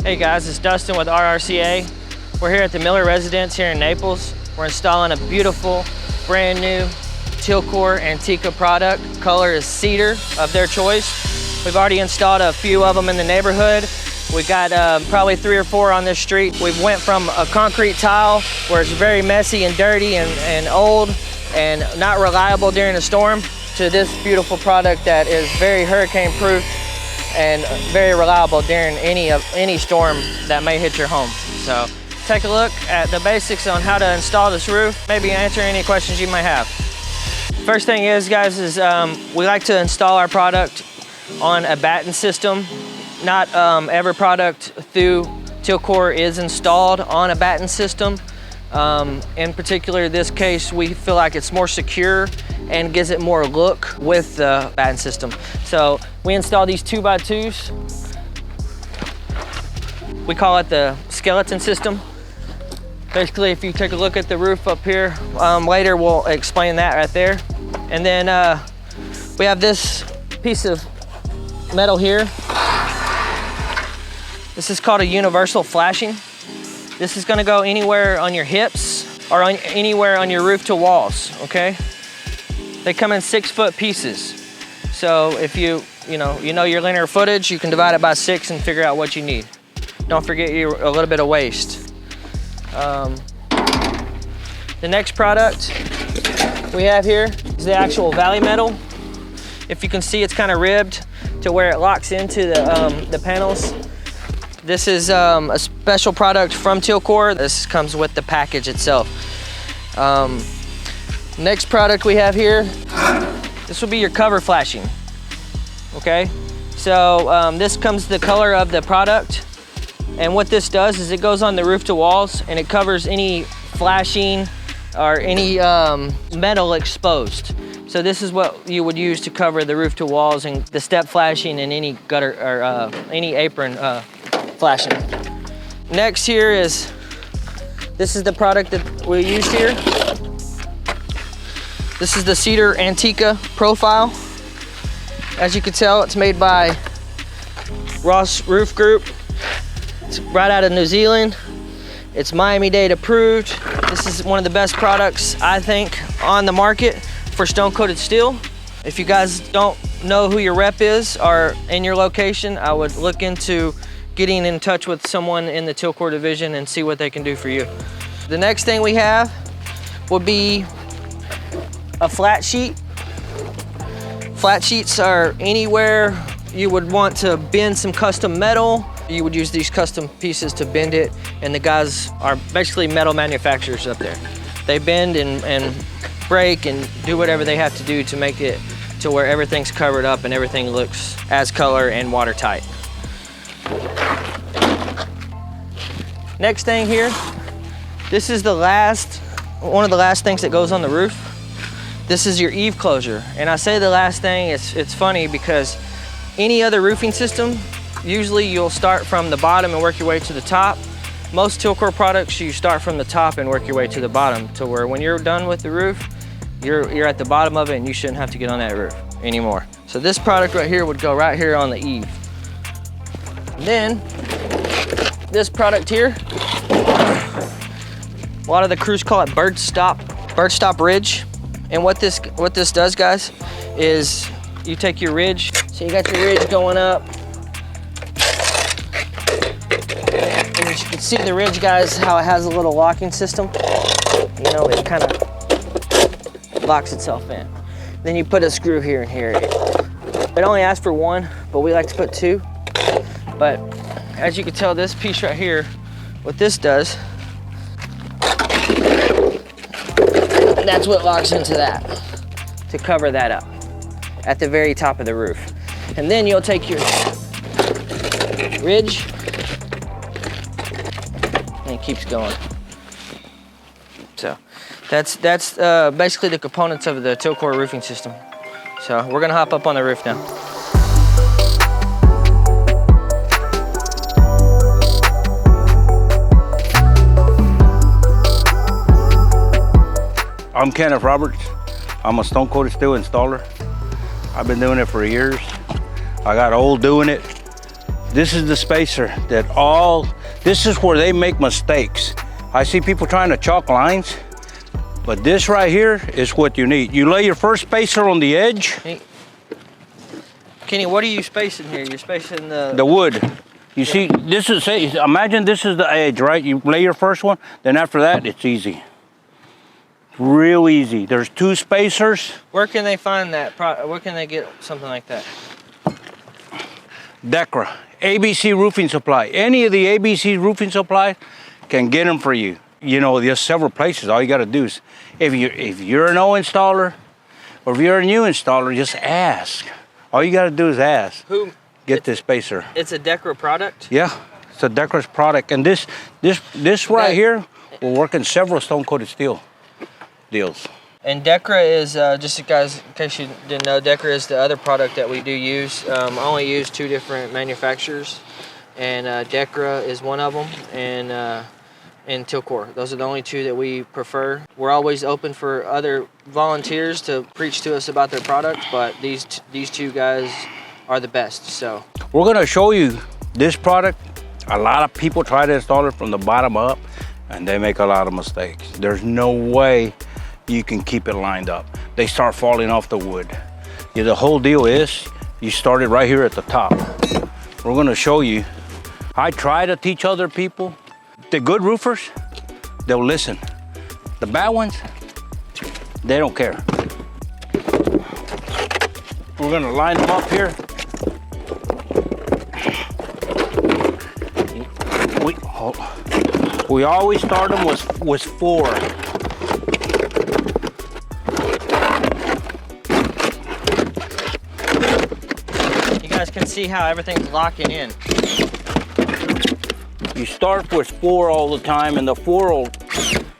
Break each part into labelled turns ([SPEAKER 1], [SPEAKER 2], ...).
[SPEAKER 1] Hey guys, it's Dustin with RRCA. We're here at the Miller residence here in Naples. We're installing a beautiful, brand new Tilcor Antica product. Color is cedar of their choice. We've already installed a few of them in the neighborhood. We got probably 3 or 4 on this street. We went from a concrete tile where it's very messy and dirty and old and not reliable during a storm to this beautiful product that is very hurricane proof and very reliable during any storm that may hit your home. So take a look at the basics on how to install this roof, maybe answer any questions you might have. First thing is, guys, is we like to install our product on a batten system. Not every product through Tilcor is installed on a batten system. In particular, this case, we feel like it's more secure and gives it more look with the batten system. So we install these 2x2s. We call it the skeleton system. Basically, if you take a look at the roof up here, later we'll explain that right there. And then we have this piece of metal here. This is called a universal flashing. This is gonna go anywhere on your hips or anywhere on your roof to walls, okay? They come in 6-foot pieces. So if you know your linear footage, you can divide it by 6 and figure out what you need. Don't forget a little bit of waste. The next product we have here is the actual valley metal. If you can see, it's kind of ribbed to where it locks into the panels. This is a special product from Tilcor. This comes with the package itself. Next product we have here, this will be your cover flashing, okay? So this comes the color of the product. And what this does is it goes on the roof to walls and it covers any flashing or any metal exposed. So this is what you would use to cover the roof to walls and the step flashing and any gutter or any apron flashing. Next here is, this is the product that we used here. This is the Cedar Antica profile. As you can tell, it's made by Ross Roof Group. It's right out of New Zealand. It's Miami-Dade approved. This is one of the best products, I think, on the market for stone-coated steel. If you guys don't know who your rep is or in your location, I would look into getting in touch with someone in the Tilcor division and see what they can do for you. The next thing we have would be a flat sheet. Flat sheets are anywhere you would want to bend some custom metal. You would use these custom pieces to bend it, and the guys are basically metal manufacturers up there. They bend and break and do whatever they have to do to make it to where everything's covered up and everything looks as color and watertight. Next thing here, this is one of the last things that goes on the roof. This is your eave closure. And I say the last thing, it's funny because any other roofing system, usually you'll start from the bottom and work your way to the top. Most Tilcor products, you start from the top and work your way to the bottom to where when you're done with the roof, you're at the bottom of it and you shouldn't have to get on that roof anymore. So this product right here would go right here on the eave. And then this product here, a lot of the crews call it bird stop ridge. And what this does, guys, is you take your ridge. So you got your ridge going up. And as you can see the ridge, guys, how it has a little locking system. You know, it kind of locks itself in. Then you put a screw here and here. It only asks for 1, but we like to put 2. But as you can tell, this piece right here, what this does, that's what locks into that to cover that up at the very top of the roof. And then you'll take your ridge and it keeps going. So that's basically the components of the Tilcor roofing system. So we're gonna hop up on the roof now.
[SPEAKER 2] I'm Kenneth Roberts. I'm a stone-coated steel installer. I've been doing it for years. I got old doing it. This is the spacer this is where they make mistakes. I see people trying to chalk lines, but this right here is what you need. You lay your first spacer on the edge.
[SPEAKER 1] Kenny, what are you spacing here? You're spacing
[SPEAKER 2] the wood. You see, this is, imagine this is the edge, right? You lay your first one, then after that, it's easy. Real easy. There's 2 spacers.
[SPEAKER 1] Where can they find that? Where can they get something like that?
[SPEAKER 2] Decra, ABC Roofing Supply. Any of the ABC Roofing Supply can get them for you. You know, there's several places. All you got to do is, if you're an old installer, or if you're a new installer, just ask. All you got to do is ask.
[SPEAKER 1] Who?
[SPEAKER 2] Get this spacer.
[SPEAKER 1] It's a Decra product?
[SPEAKER 2] Yeah, it's a Decra's product. And this right here will work in several stone-coated steel deals.
[SPEAKER 1] And Decra is, just guys, in case you didn't know, Decra is the other product that we do use. I only use 2 different manufacturers, and Decra is one of them, and Tilcor. Those are the only 2 that we prefer. We're always open for other volunteers to preach to us about their product, but these 2 guys are the best. So
[SPEAKER 2] we're gonna show you this product. A lot of people try to install it from the bottom up, and they make a lot of mistakes. There's no way you can keep it lined up. They start falling off the wood. Yeah, the whole deal is you start it right here at the top. We're gonna show you. I try to teach other people. The good roofers, they'll listen. The bad ones, they don't care. We're gonna line them up here. We always start them with 4.
[SPEAKER 1] you guys can see how everything's locking in.
[SPEAKER 2] You start with 4 all the time, and the 4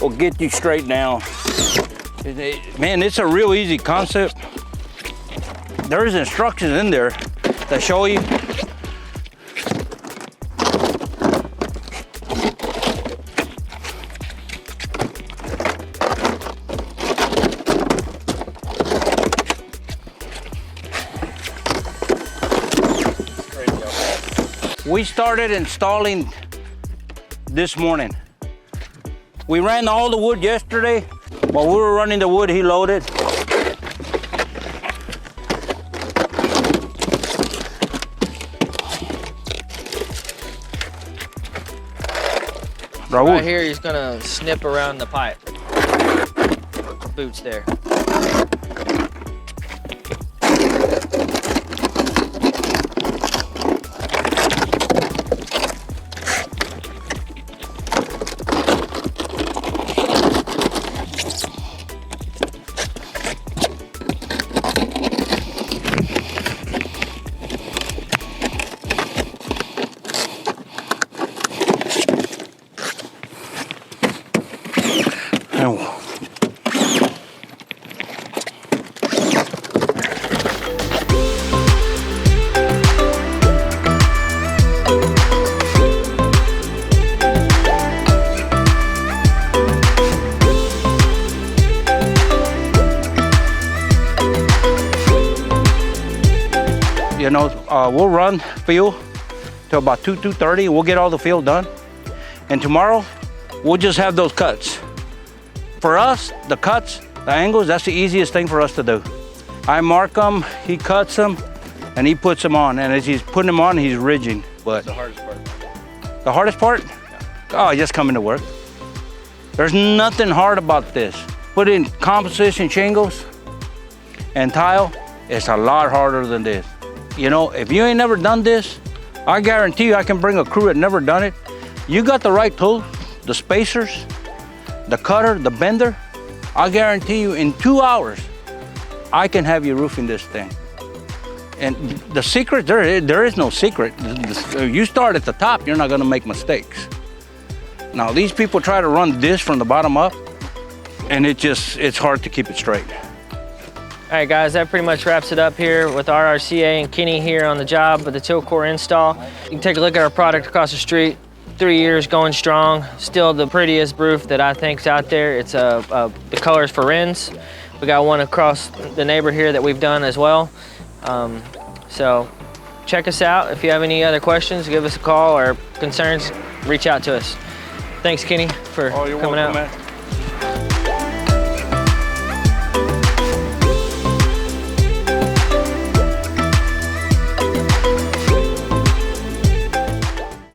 [SPEAKER 2] will get you straight down. Man, it's a real easy concept. There's instructions in there that show you. We started installing this morning. We ran all the wood yesterday. While we were running the wood, he loaded.
[SPEAKER 1] Right here, he's gonna snip around the pipe. Boots there.
[SPEAKER 2] You know, we'll run field till about 2:30. We'll get all the field done. And tomorrow, we'll just have those cuts. For us, the cuts, the angles, that's the easiest thing for us to do. I mark them, he cuts them, and he puts them on. And as he's putting them on, he's ridging. But
[SPEAKER 3] the hardest part.
[SPEAKER 2] The hardest part? Yeah. Oh, just coming to work. There's nothing hard about this. Put in composition shingles and tile, it's a lot harder than this. You know, if you ain't never done this, I guarantee you I can bring a crew that never done it. You got the right tools, the spacers, the cutter, the bender. I guarantee you in 2 hours, I can have you roofing this thing. And the secret, there is no secret. You start at the top, you're not gonna make mistakes. Now, these people try to run this from the bottom up, and it's hard to keep it straight.
[SPEAKER 1] All right, guys, that pretty much wraps it up here with RRCA and Kenny here on the job with the Tilcor install. You can take a look at our product across the street. 3 years going strong. Still the prettiest roof that I think's out there. It's the colors for Ren's. We got one across the neighbor here that we've done as well. So check us out. If you have any other questions, give us a call or concerns, reach out to us. Thanks, Kenny, for
[SPEAKER 2] Oh, you're
[SPEAKER 1] coming
[SPEAKER 2] welcome,
[SPEAKER 1] out.
[SPEAKER 2] man.